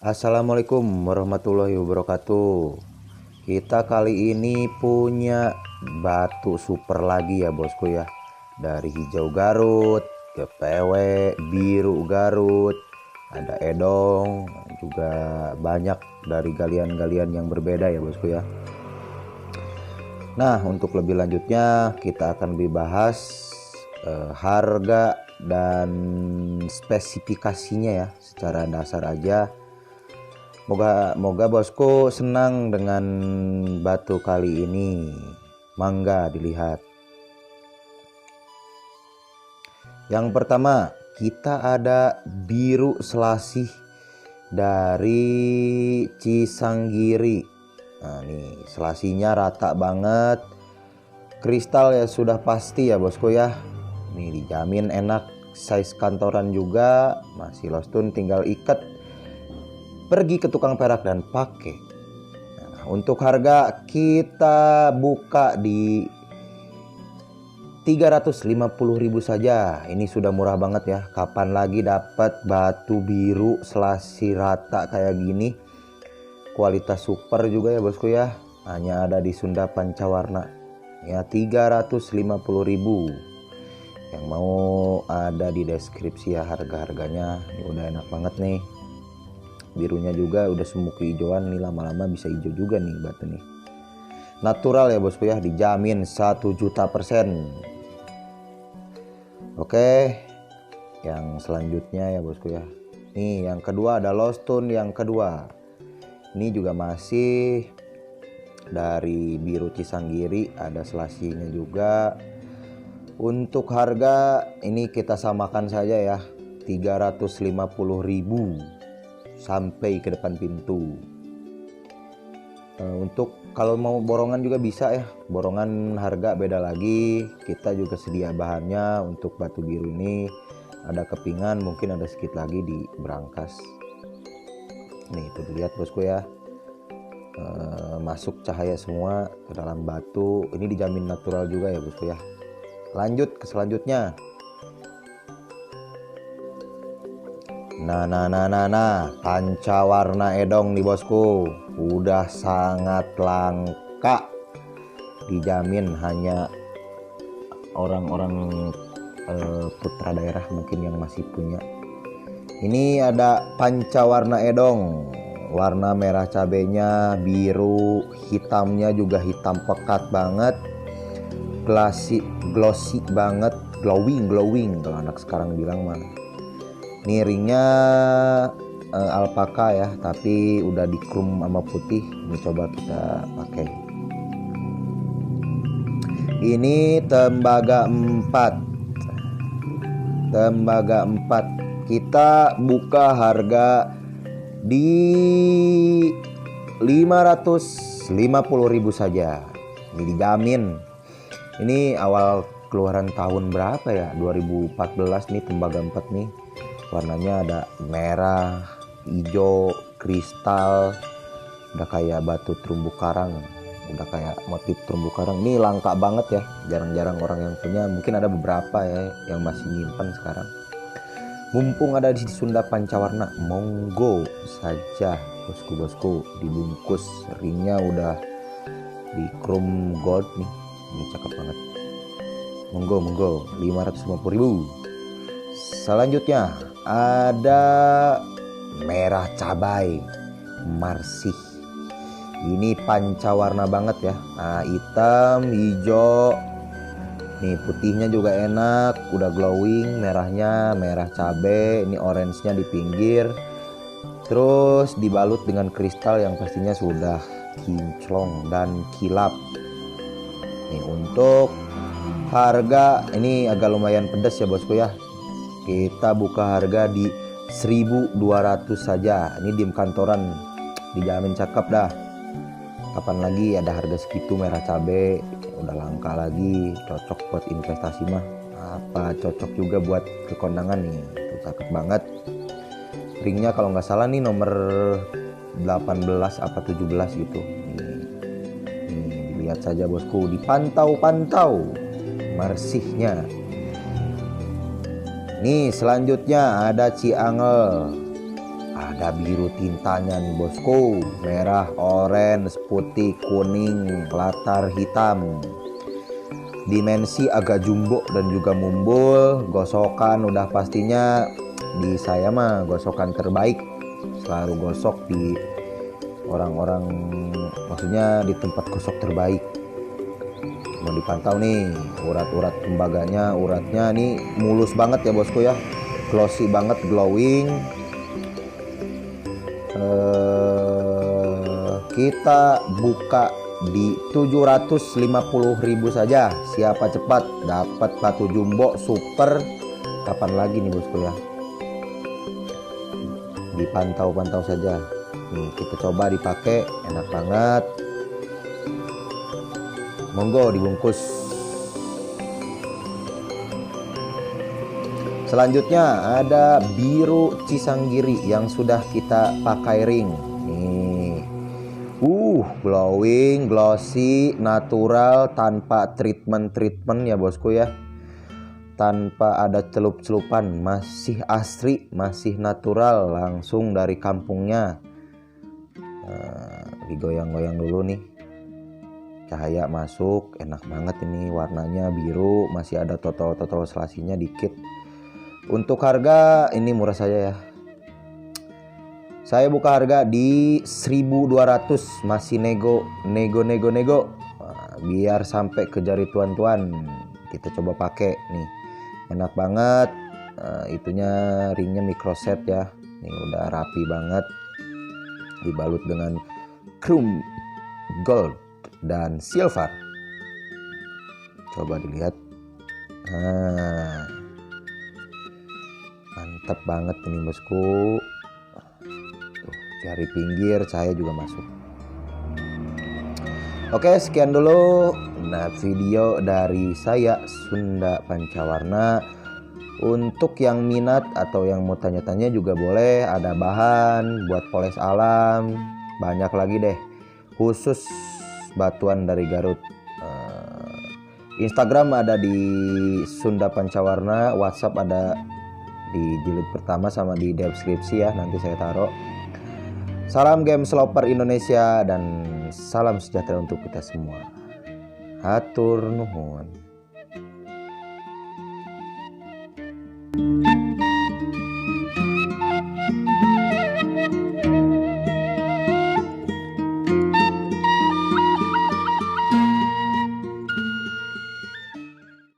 Assalamualaikum warahmatullahi wabarakatuh. Kita kali ini punya batu super lagi ya bosku ya. Dari hijau Garut ke PW biru Garut, ada edong, juga banyak dari galian-galian yang berbeda ya bosku ya. Nah, untuk lebih lanjutnya kita akan bahas harga dan spesifikasinya ya, secara dasar aja. Moga bosku senang dengan batu kali ini. Mangga dilihat. Yang pertama, kita ada biru selasih dari Cisanggiri. Nah, nih selasinya rata banget. Kristal ya sudah pasti ya bosku ya. Nih dijamin enak, size kantoran juga, masih lostun tinggal ikat. Pergi ke tukang perak dan pakai. Nah, untuk harga kita buka di 350.000 saja. Ini sudah murah banget ya. Kapan lagi dapat batu biru selasi rata kayak gini? Kualitas super juga ya bosku ya. Hanya ada di Sunda Pancawarna. Ya 350.000. Yang mau ada di deskripsi ya harga-harganya. Ini udah enak banget nih. Birunya juga udah semu kehijauan nih, lama-lama bisa hijau juga nih batu nih. Natural ya bosku ya, dijamin 1.000.000%. Oke, yang selanjutnya ya bosku ya. Nih yang kedua ada lostun yang kedua. Ini juga masih dari biru Cisanggiri, ada selasinya juga. Untuk harga ini kita samakan saja ya, 350.000 sampai ke depan pintu. Untuk kalau mau borongan juga bisa ya, borongan harga beda lagi. Kita juga sedia bahannya. Untuk batu biru ini ada kepingan, mungkin ada sedikit lagi di berangkas. Nih itu dilihat bosku ya, masuk cahaya semua ke dalam batu. Ini dijamin natural juga ya bosku ya. Lanjut ke selanjutnya. Nah, pancawarna edong nih bosku, udah sangat langka, dijamin hanya orang-orang putra daerah mungkin yang masih punya. Ini ada pancawarna edong, warna merah cabenya, biru, hitamnya juga hitam pekat banget, glossy banget, glowing kalau anak sekarang bilang mah. Ini ringnya alpaka ya, tapi udah di chrome sama putih. Ini coba kita pakai. Ini tembaga 4. Kita buka harga di 550.000 saja. Ini dijamin. Ini awal keluaran tahun berapa ya? 2014 nih tembaga 4 nih. Warnanya ada merah, hijau, kristal, udah kayak batu terumbu karang, udah kayak motif terumbu karang. Ini langka banget ya, jarang-jarang orang yang punya. Mungkin ada beberapa ya yang masih nyimpan sekarang. Mumpung ada di Sunda Pancawarna, monggo saja bosku, dibungkus. Ringnya udah di chrome gold nih, ini cakep banget. Monggo 550.000. Selanjutnya ada merah cabai marsih. Ini pancawarna banget ya. Nah, hitam, hijau. Nih putihnya juga enak, udah glowing. Merahnya merah cabai, ini orange-nya di pinggir. Terus dibalut dengan kristal yang pastinya sudah kinclong dan kilap. Nih untuk harga ini agak lumayan pedas ya bosku ya. Kita buka harga di 1.200 saja. Ini di kantoran, dijamin cakep dah. Kapan lagi ada harga segitu merah cabai, udah langka lagi. Cocok buat investasi mah. Apa cocok juga buat ke kondangan nih. Itu cakep banget. Ringnya kalau nggak salah nih nomor 18 apa 17 gitu. Nih dilihat saja bosku, dipantau marsihnya. Nih selanjutnya ada ciangel. Ada biru tintanya nih bosku, merah, orange, putih, kuning, latar hitam. Dimensi agak jumbo dan juga mumbul. Gosokan udah pastinya di saya mah gosokan terbaik. Selalu gosok di orang-orang, maksudnya di tempat gosok terbaik. Mau dipantau nih urat-urat tembaganya, uratnya nih mulus banget ya bosku ya, glossy banget, glowing. Kita buka di 750.000 saja. Siapa cepat dapat batu jumbo super. Kapan lagi nih bosku ya, dipantau-pantau saja nih. Kita coba dipakai, enak banget. Monggo dibungkus. Selanjutnya ada biru cisanggiri yang sudah kita pakai ring nih. Glowing, glossy, natural, tanpa treatment ya bosku ya, tanpa ada celup-celupan, masih asri, masih natural, langsung dari kampungnya. Digoyang-goyang dulu nih, cahaya masuk, enak banget ini. Warnanya biru, masih ada totol-totol selasinya dikit. Untuk harga ini murah saja ya, saya buka harga di 1.200, masih nego. Biar sampai ke jari tuan-tuan. Kita coba pakai nih, enak banget. Itunya ringnya microset ya, nih udah rapi banget, dibalut dengan chrome gold dan silver. Coba dilihat, mantap banget ini bosku. Dari pinggir cahaya juga masuk. Oke, sekian dulu video dari saya Sunda Pancawarna. Untuk yang minat atau yang mau tanya-tanya juga boleh, ada bahan buat poles alam banyak lagi deh, khusus batuan dari Garut. Instagram ada di Sunda Pancawarna, WhatsApp ada di jilid pertama sama di deskripsi ya, nanti saya taruh. Salam game sloper Indonesia dan salam sejahtera untuk kita semua. Hatur nuhun.